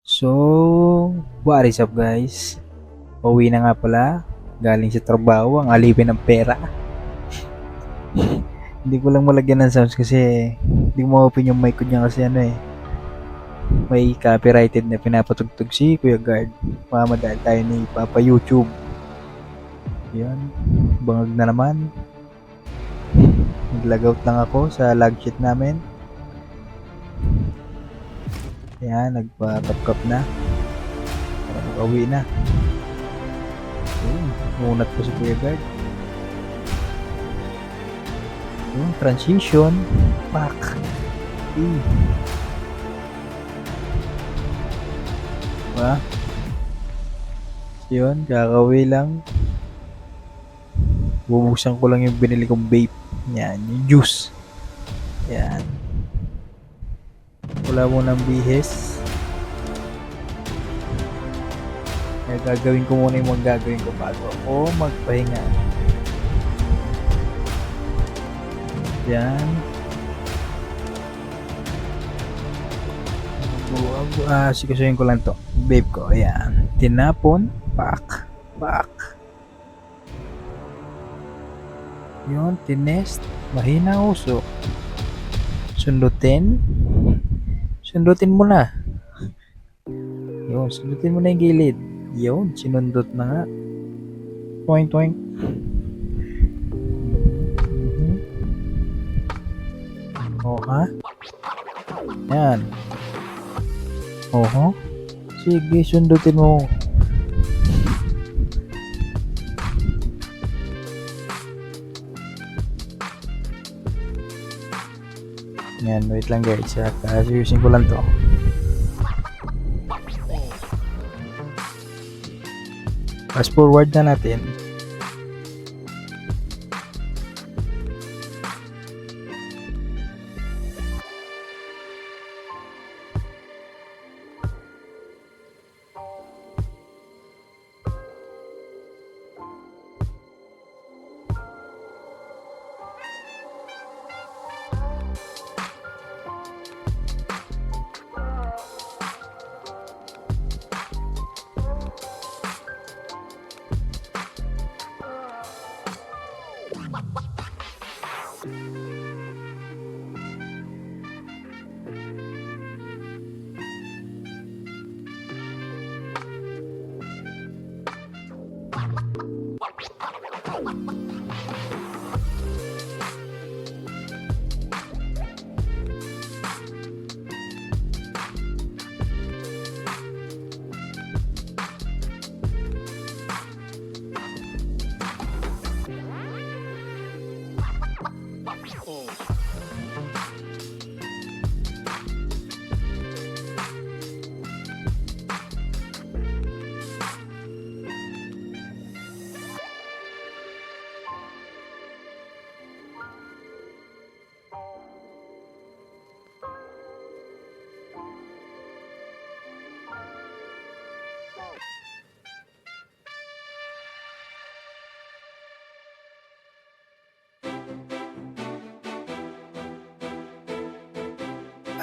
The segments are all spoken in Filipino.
So, what is up guys? Uwi na nga pala. Galing sa trabaho, ang alipin ng pera. Hindi ko lang malagyan ng sounds kasi hindi ko ma-open yung mic ko niya kasi may copyrighted na pinapatugtog si Kuya Guard. Mamadali tayo ni Papa YouTube. Yan, bangag na naman. Nag-logout lang ako sa log sheet namin. Yan, nagpa-cap na. Para mag-uwi na. Ngunat po si Kuya Guard. Yung transition pack. Diba? Yun, kakauwi lang. Bubuksan ko lang yung binili kong vape. Yan, yung juice. Yan. Wala mo ng bihis. Kaya gagawin ko muna yung mga gagawin ko bago ako magpahinga. Yan. Sikasuhin ko lang to. Vape ko. Ayan. Tinapon. Pak. Yun. Tinest. Mahina usok. Sundutin mo na. Yun. Sundutin mo na yung gilid. Yun. Sinundot na nga. Toink. Ha? Yan. Sige, sundutin mo. Yan, wait lang guys. Ayusin ko lang to. Fast forward na natin.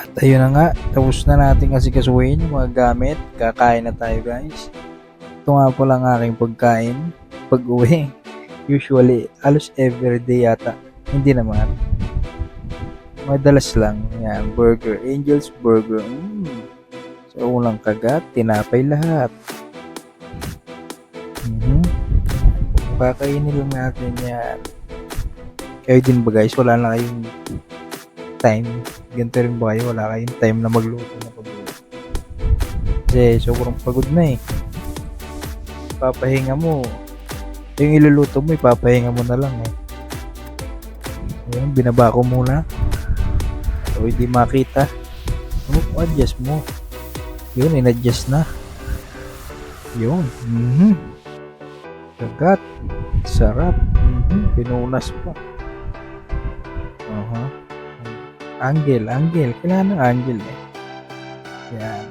At ayun na nga, tapos na natin kasi kasuhin yung mga gamit. Kakain na tayo guys. Ito nga po lang aking pagkain pag uwi. Usually, halos everyday yata. Hindi naman. Madalas lang. Yan, burger. Angel's Burger. Sa unang kagat, tinapay lahat. Kakainin lang natin yan. Kayo din ba guys? Wala na kayong time. Ganito rin ba kayo? Wala kayong time na magluto na pagluto. Kasi sobrang pagod na eh. Papahinga mo. Yung iluluto mo, ipapahinga mo na lang eh. Ayun, binaba ko muna. So, hindi makita. Adjust mo. Yun, in-adjust na. Yun. Kagat. Sarap. Pinunas pa. Angle. Kailangan ng angle eh. Yan.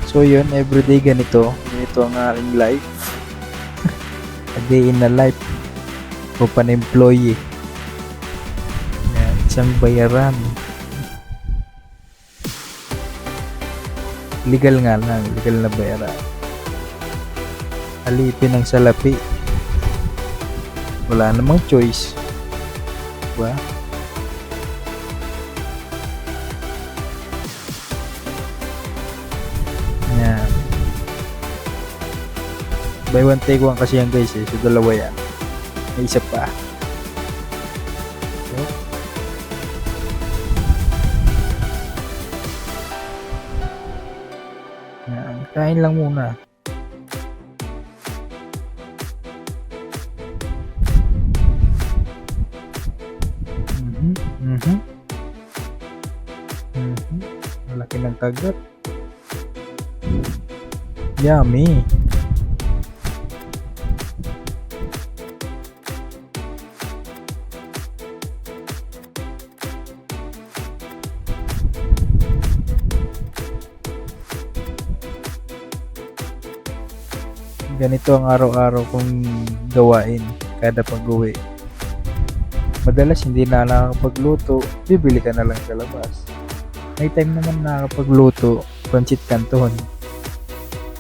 So yun, everyday ganito. Ganito ang aking life. A day in the life of an employee. Yan, isang bayaran. Legal nga lang, legal na bayaran. Alipin ng salapi. Wala namang choice. Diba? Yan. Buy one take one kasi yan guys eh. So dalawa yan. May isa pa. So, yan. Kain lang muna. Malaki ng kagat. Yummy. Ganito ang araw-araw kong gawain kada pag-uwi. Madalas hindi na nakakapagluto, bibili ka na lang sa labas. May time naman nakakapagluto, pancit canton.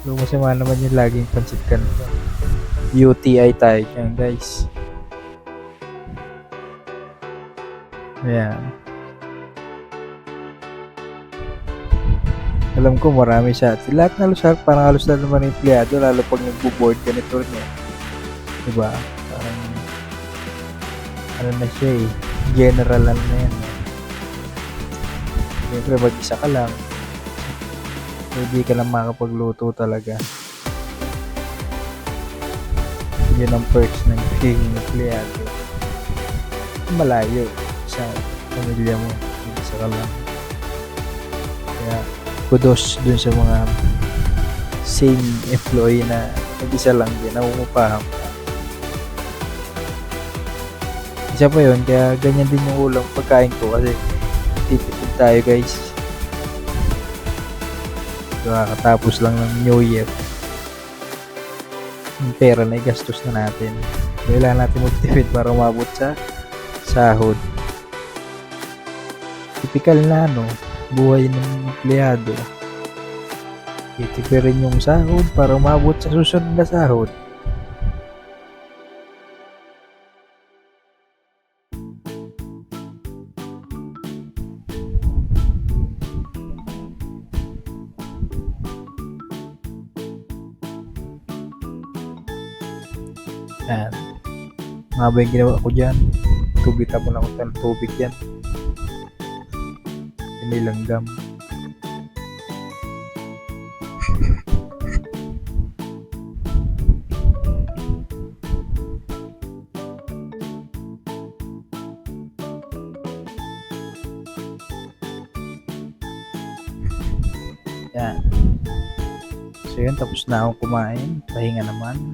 So masama naman yung laging pancit canton. UTI tayo dyan guys. Ayan. Alam ko marami siya. Lahat na halos parang halos na naman yung empleyado, lalo pag nagbo-board ganito rin eh. Diba? Parang ano na siya eh. General na yan. Siyempre mag-isa ka lang. Hindi ka lang makapagluto talaga. Yun ang perks ng pagiging empleyado. Malayo sa pamilya mo. Mag-isa ka lang. Kaya kudos dun sa mga same employee na mag-isa lang din, namumupahang ka. Isa pa yun, kaya ganyan din yung ulang pagkain ko kasi tipid tayo guys. Kakatapos lang ng New Year. Yung pera na igastos na natin. Kailangan natin magtipid para umabot sa sahod. Typical na buhay ng empleyado. Titipirin yung sahod para umabot sa susunod na sahod. Yan. Mga ba yung ginawa ko dyan? Tubig, tapon ako ng tubig yan. Nilanggam. Yan. So yun, tapos na akong kumain. Pahinga naman.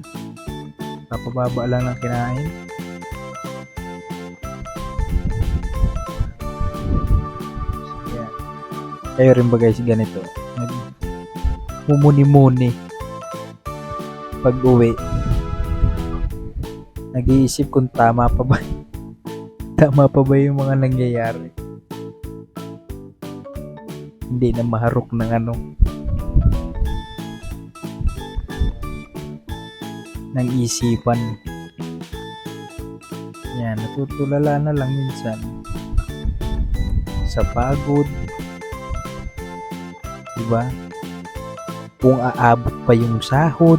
Napababa lang ng kinain. Kayo rin ba guys ganito? Mumuni-muni pag uwi. Nag-iisip kung tama pa ba yung mga nangyayari. Hindi na maharok ng ng isipan. Yan, natutulala na lang minsan sa pagod. Diba? Kung aabot pa yung sahod.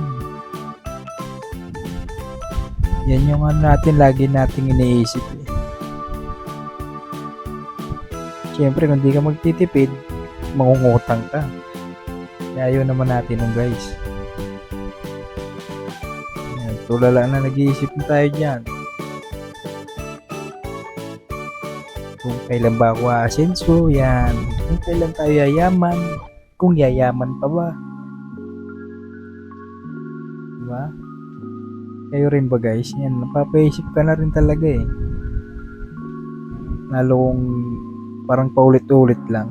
Yan yung natin lagi nating iniisip eh. Siyempre kung di ka magtitipid, mangungutang ka. Kaya ayaw naman natin nung guys. Yan, tulala na nag-iisip na tayo dyan. Kung kailan ba ako aasenso, yan. Kung kailan tayo yayaman, kung yayaman pa ba. Diba? Kayo rin ba guys? Yan, napapaisip ka na rin talaga eh. Lalo kung parang paulit-ulit lang.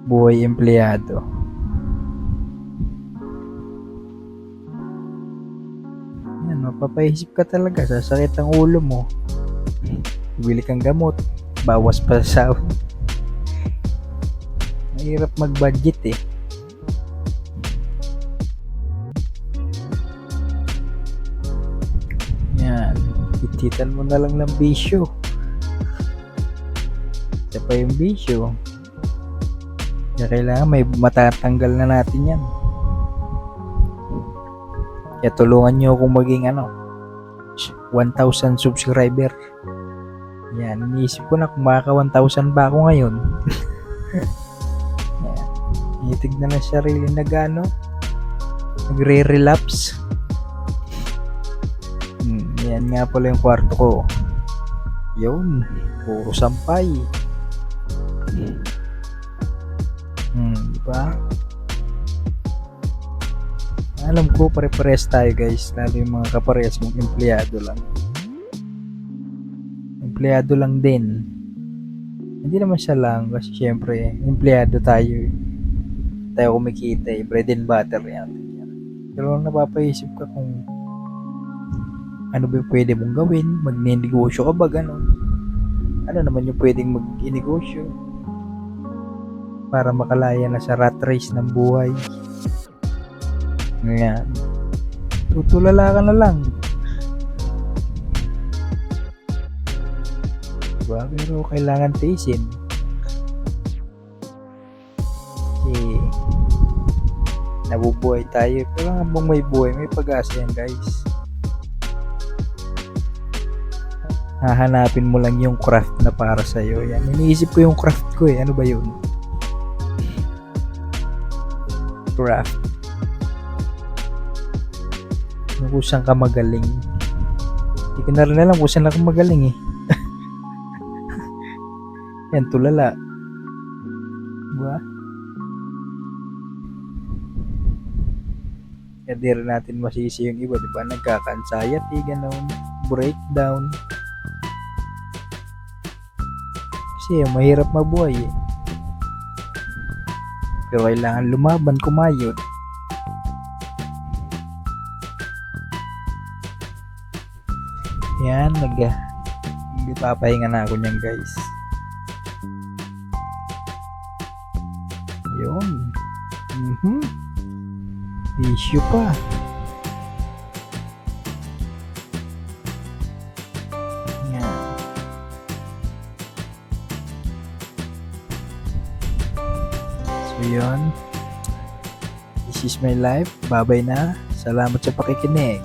Buhay empleyado. Yan, mapapaisip ka talaga. Sasakit ang ulo mo. Bili kang gamot. Bawas pa sa sahod. Mahirap mag-budget eh. Yan. Ititan mo na lang ng bisyo. Ito pa yung bisyo. Kaya kailangan may matatanggal na natin yan. Kaya tulungan nyo akong maging 1,000 subscriber. Yan, iniisip ko na kung maka 1,000 ba ako ngayon. Yan. Initignan na sarili na gano. Nagre-relapse. Yan nga pala yung kwarto ko. Yun, puro sampay. Diba? Alam ko pare-pares tayo guys, lalo yung mga kaparehas mong empleyado lang. Empleyado lang din. Hindi naman siya lang kasi syempre empleyado tayo. Tayo kumikita eh, bread and butter yan. Pero napapaisip ka kung ano ba yung pwede mong gawin, magne-negosyo ka ba gano'n? Ano naman yung pwedeng mag-negosyo para makalaya na sa rat race ng buhay. Ngayon, tutulala ka na lang. Diba? Pero kailangan tiisin. Kasi nabubuhay tayo. Pero habang may buhay, may pag-asa yan guys. Hahanapin mo lang yung craft na para sa'yo. Yan. Iniisip ko yung craft ko eh. Ano ba yun? Craft. Kung saan ka magaling. Hindi ko na rin alam kung saan ako magaling eh. Yan, tulala. Diba? Kaya di rin natin masisi yung iba. Diba? Nagkaka-anxiety, gano'n. Breakdown. Kasi mahirap mabuhay eh. Pero kailangan lumaban, kumayod. Yan, nagpapahinga na ako niyan guys. Yun. Issue pa. Yan. So yun. This is my life. Bye-bye na. Salamat sa pakikinig.